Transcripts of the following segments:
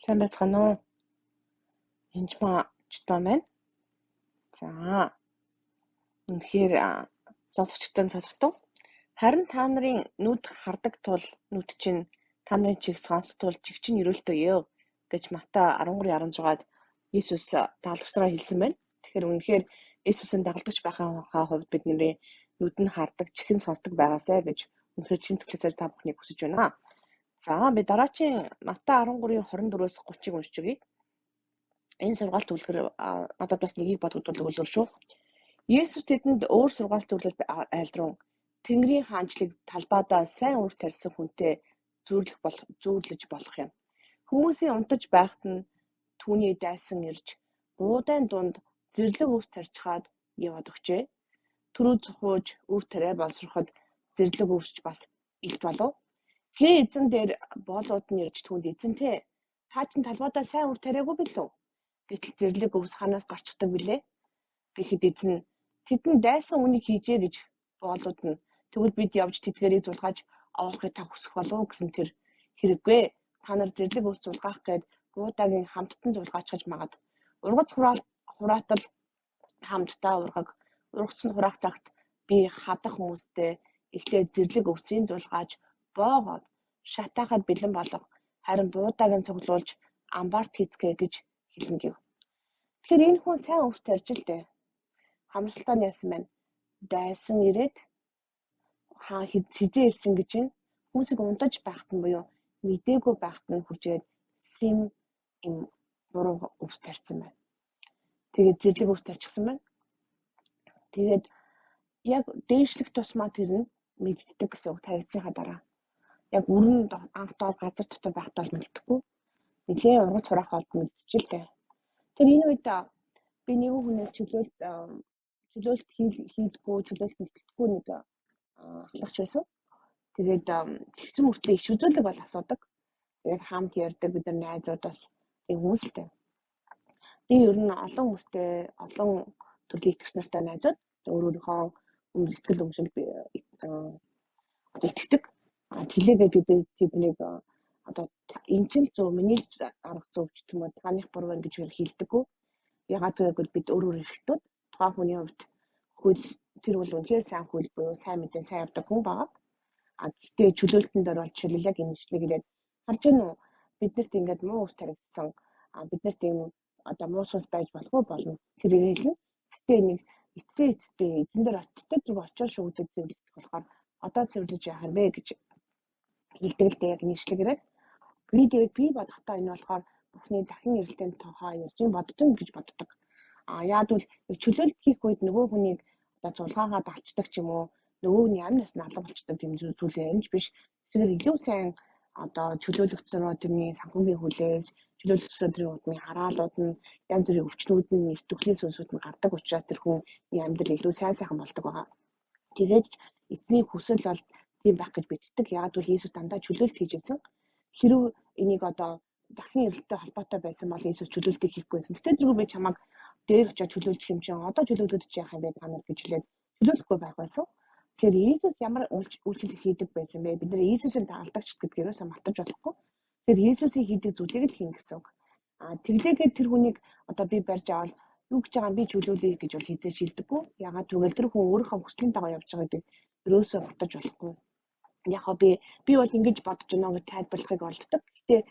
Сайн байцгаана уу? Энд маа чтаа байна. За. Үнэхээр сонсогчтой сонсогдов. Харин та нарын нүд хардаг тул нүд чинь та нарын чиг сонсох тул чиг чинь өрөөлтөө ёо гэж Матай 13:16-ад Иесус дагалдагчнараа хэлсэн байна. Тэгэхээр үнэхээр Иесусийн дагалдагч байхаа хувьд бидний нүд нь хардаг, чих нь сонсдог байгаасай гэж үнэхээр чин төлөөсөө та бүхнийг хүсэж байна. За би дараачийн Матай 13:24-өөс 30-ыг уншиж өгье. Энэ сургаалт үлгэр надад бас нэгийг бодогдуулдаг үлгэр шүү. Есүс тэдэнд өөр сургаалт зөвлөл айлдрун Тэнгэрийн хаанчлыг талбайдаа сайн үр тарьсан хүнтэй зүүрлэж болох юм. Хүмүүсийн унтаж байхад нь түүний дайсан ирж буудайн дунд зэрлэг өвс тарьчхаад яваад өгчээ. Түрүү цохууж үр тариа боловсроход зэрлэг өвсч бас илт болов. Хээ эзэн дээр боолууд нь ирж түүнд эзэнтэй та чинь талбайдаа сайн үр тариагүй билүү? Гэтэл зэрлэг өвс ханаас гарчдаг билээ. Гэхэд эзэн тэдэн дайсан үнийг хийжээ гэж боолууд нь тэгвэл бид явж тэдгэрийг зулгааж оолохыг та хүсэх болов гэсэн тэр хэрэггүй. Та нар зэрлэг өвс зулгаах гээд буудагийн хамттан зулгаачхаж магад. Ургац хураатал хамтдаа ургаг. Ургацсан хураах цагт би хадах хүмүүстэй эхлээд зэрлэг өвсийг зулгааж боогоод шатаахад бэлэн болох. Харин буудагийн цуглуулж амбарт хийцгээ гэж хэлнэ гэв. Тэгэхээр энэ хүн сайн өвс тарьж л дээ. Хамралтаа яасан байна. Дайсан ирээд хизээ ирсэн гэж байна. Хүмүүсийг унтаж байхад нь буюу мдээгүй байхад нь хүчээд сим юм буруу өвс тарьсан байна. Тэгээд зэрлэг өвс тарьчихсан байна. Тэгээд яг дээшлэх тусмаа тэр нь мэддэг гэсэн үг тавигдсанхаа дараа. Яг өрн анх доор газар дотор байхдаа л мэддэггүй. Нилээн ургац хураах олд мэдчихэлтэй. Тэр энэ үед би нэг хүнээс чөлөөлт хийдгүү, чөлөөлт нэтгэдэггүй нэг ахлагч байсан. Тэгээд тэгсэн мөртлөө иш үзүүлэг бол асуудаг. Тэгээд хамт ярьдаг бид нар найзууд бас тийм хүмүүстэй. Би ер нь олон хүмүүстэй, олон төрлийн итгэгч нартай найзууд өөрийнхөө сэтгэл өмшил итгэдэг. Тэлээгээ бид тэднийг одоо энэ чинь зөв, миний арга зөв ч юм уу таних буруу байна гэж хэлдэггүй. Ягаад гэвэл бид өөр эрхтүүд тухайн хүний хувьд хөл тэр бол үнэхээр сайн хөл буюу сайн мэдээ сайн явдаг хүн байгаа. Гэхдээ чөлөөлтөнд орол жишээлбэл яг энэ ишлэг ирээд харж гэнэ үү биднэрт ингээд муу ус таригдсан биднэрт ийм одоо муу сус байж болно тэрийг хэлнэ. Гэхдээ нэг эцсийн эзэн дээр очтой зүг очиж шүүгдэд зөвлөж болохоор одоо зөвлөж яах юм бэ гэж хэлдэг л дээ яг энэ ишлэг ирээд би бодохдоо энэ болохоор бүхний дахин ирэлтийн тухай ярьж боддоо гэж боддог. Яад бол чөлөөлт хийх үед нөгөө хүнийг одоо зулгаагаад алчдаг ч юм уу нөгөөний амнаас нь алга болчдөг юм зүйл энэ ч биш. Эсвэл илүү сайн одоо чөлөөлөгдсөн тэрний санхүүгийн хүлээс чөлөөлөгдсөн тэрний удмын хараалууд нь янз бүрийн өвчнүүд нь эртүглийн сүнсүүд нь гардаг учраас тэр хүний амьдрал илүү сайхан болдог байгаа. Тэгээд эзний хүсэл бол тийм байх гэж битгдэг. Ягаад гэвэл Иесус дандаа чөлөөлт хийж байсан. Хэрвээ энийг одоо дахин ирэлттэй холбоотой байсан бол Иесус чөлөөлтийг хийхгүйсэн. Гэтэл зэрэг би чамайг дээр очиж чөлөөлж юм чинь одоо чөлөөлөж яах юм бэ та нар гэж хэлээд чөлөөлөхгүй байх байсан. Тэгэхээр Иесус ямар үйлчлэл хийдэг байсан бэ? Бид нэр Иесусийн дагалдагч гэдгээрээс мартаж болохгүй. Тэгэхээр Иесусийн хийдэг зүйлийг л хийн гэсэн үг. Тэглээгээд тэр хүнийг одоо би барьж авал юу гэж байгаа би чөлөөлөе гэж бол хизээж хэлдэггүй. Ягаад гэвэл тэр хүн өөрийнхөө хүслийн дагуу явж байгаа гэдэг өрөөсөө мартаж болохгүй. Яг би бол ингэж бодож байна гэж тайлбарлахыг олддог. Гэхдээ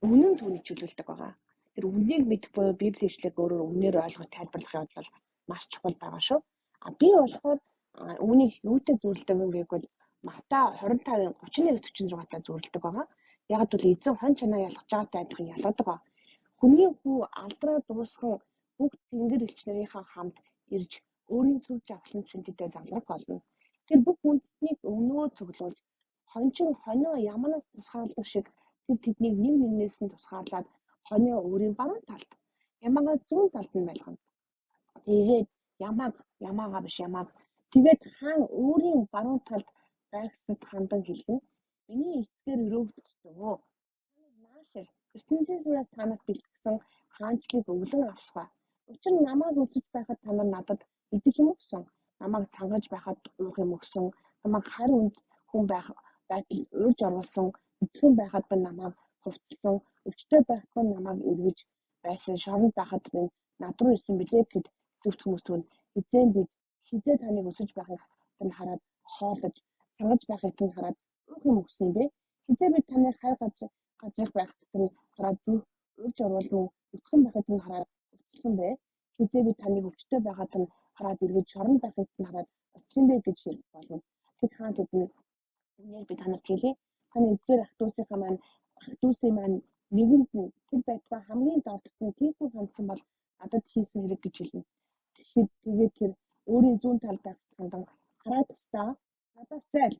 үнэн түүний чөлөөлдөг байгаа. Тэр үннийг мэдэх буюу Библийн ишлэгийг өөрөөр үнээр ойлгож тайлбарлахын бол маш чухал байгаа шүү. Би болохоор үүнийг юутай зүйрлдэг юм гэвэл Матай 25:39-46-таа зүйрлдэг байгаа. Яг л эзэн хон чанаа ялгаж байгаатай адилхан ялгадаг байгаа. Хүний хүү алдраа дуусхан бүгд тэнгэр элч нарынхаа хамт ирж өөрийн сүлж авахлан цэнтэдээ замрах болно. Тэр бүх үндэстнийг өнөө цуглуулж хончин хонио яманаас тусгаарладаг шиг тэр тэднийг нэг нэгнээс нь тусгаарлаад хонио өөрийн баруун талд ямаага зүүн талд нь байлгана. Тэгээд ямаагаа биш ямааг тэгээд хаан өөрийн баруун талд байгсад хандан хэлнэ. Миний эцгээр өрөөгдсөн. Нааш ертөнцийн сүрээс танад бэлтгэсэн хаанчлыг өвлөн авсгаа. Учир нь намайг үзэж байхад та нар надад идэх юм өгсөн. Намайг цангаж байхад уух юм өгсөн. Намайг харь үнд хүн байх байтал урьж оруулсан. Эцгэн байхад ба намайг хувцсан өвчтөй байхгүй намайг эргэж байсан шоронд байхад минь над руу ирсэн билээ гэд зөвхт хүмүүс түн эзэн бид хизээ таныг өсөж байхыг тань хараад хоолож сангаж байхыг тань хараад уух юм өгсөн юм бэ? Хизээ бид таны хай газрыг байхад тань хараад үрж оруулан өцгөн байхыг тань хараад өвчлсөн бэ? Хизээ бид таныг өвчтөй байхад тань хараад эргэж шоронд байхыг тань хараад очсон бэ гэж хэлэх болно. Тэд хаан тэдний үнээр би танарт хэлье. Таны эдгээр ах дүүсийн маань нэгэнд нь тэр байтугай хамгийн дордт нь тийхэн хандсан бол надад хийсэн хэрэг гэж хэлнэ. Тэгээд тэр өөрийн зүүн талд байх хандан хараад тастаа надаас зайл.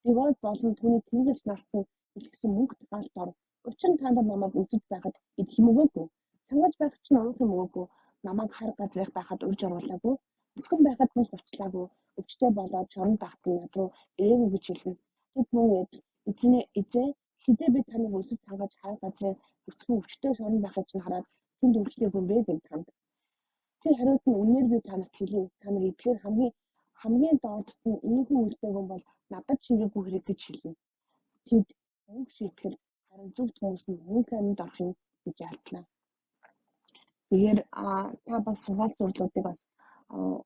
Девол болон түүний тэнгэрлэгч нарт нь илгэсэн мөнгөт галт ор. Учир нь та нар намайг үзэж байхад идэх юм өгөөгүй. Сангаж байх чинь уух юм өгөөгүй. Намайг хар газрыг байхад урьж оруулаагүй. Өсгөн байхад мэл буцлаагүй. Өвчтөй болоод шоронд тахтан над руу ирээгүй гэж хэлнэ. Тэд мөн эзэн хизээ би таныг өсөж сангаж хар газрын өсгөн өвчтөй шоронд байхыг чинь хараад тэнд өвчлөөгүй юм бэ гэж танд. Тэр хариуд нь үнээр би танарт хэлье. Та нар эдгээр хамгийн доодд нь энэхүү үйлдэгэн бол надад чирээгүй хэрэг гэж хэлнэ. Тэд мөнгө шийтгэл харин зөвхт хүмүүс нь мөнгө амьд орохын гэж ялтлаа. Тэгэхээр та бас сургаал зурлуудыг бас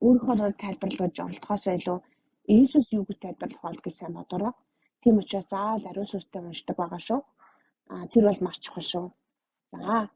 өөрийнхөө тайлбарлаж оролдохоос илүү Иесус юу гэж тайлбарлах бол гэж сайн бодороо. Тийм учраас заавал ариун сүнстэй уншдаг байгаа шүү. Тэр бол маш чухал шүү. За